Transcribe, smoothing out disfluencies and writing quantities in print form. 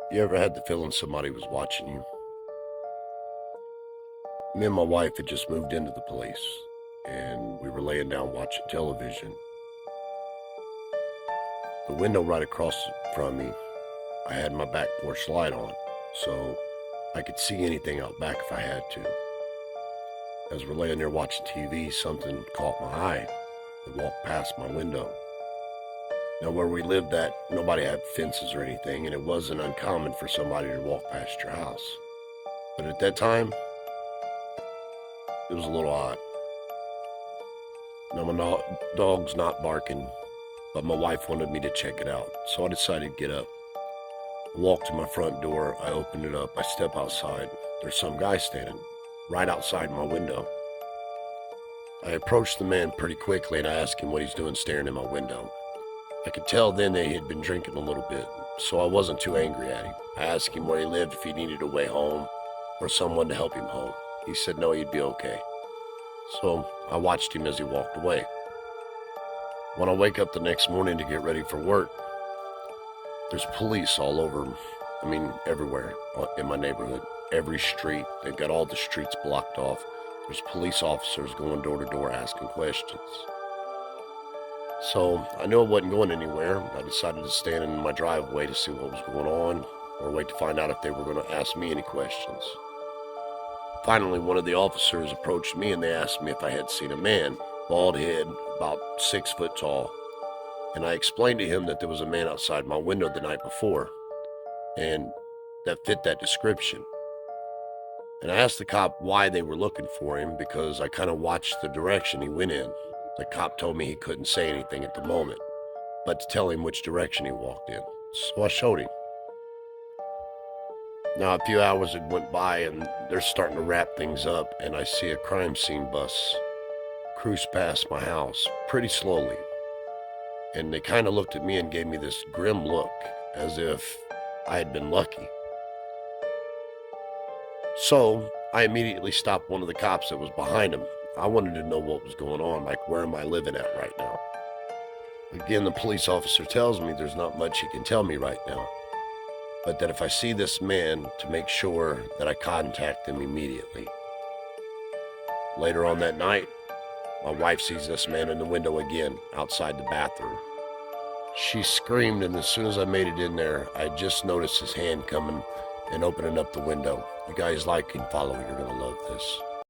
You ever had the feeling somebody was watching you? Me and my wife had just moved into the place, and we were laying down watching television. The window right across from me, I had my back porch light on, so I could see anything out back if I had to. As we're laying there watching TV, something caught my eye and walked past my window. Now, where we lived at, nobody had fences or anything, and it wasn't uncommon for somebody to walk past your house. But at that time, it was a little odd. Now, my dog's not barking, but my wife wanted me to check it out, so I decided to get up. I walked to my front door, I opened it up, I step outside. There's some guy standing right outside my window. I approached the man pretty quickly and I asked him what he's doing staring in my window. I could tell then that he had been drinking a little bit, so I wasn't too angry at him. I asked him where he lived, if he needed a way home or someone to help him home. He said no, he'd be okay. So I watched him as he walked away. When I wake up the next morning to get ready for work, there's police all over, everywhere in my neighborhood. Every street, they've got all the streets blocked off. There's police officers going door to door asking questions. So I knew I wasn't going anywhere. I decided to stand in my driveway to see what was going on, or wait to find out if they were going to ask me any questions. Finally, one of the officers approached me and they asked me if I had seen a man, bald head, about 6 foot tall. And I explained to him that there was a man outside my window the night before, and that fit that description. And I asked the cop why they were looking for him, because I kind of watched the direction he went in. The cop told me he couldn't say anything at the moment, but to tell him which direction he walked in. So I showed him. Now, a few hours had went by and they're starting to wrap things up, and I see a crime scene bus cruise past my house pretty slowly. And they kind of looked at me and gave me this grim look, as if I had been lucky. So I immediately stopped one of the cops that was behind him. I wanted to know what was going on, like where am I living at right now? Again, the police officer tells me there's not much he can tell me right now, but that if I see this man, to make sure that I contact him immediately. Later on that night, my wife sees this man in the window again, outside the bathroom. She screamed, and as soon as I made it in there, I just noticed his hand coming and opening up the window. You guys like and follow, you're going to love this.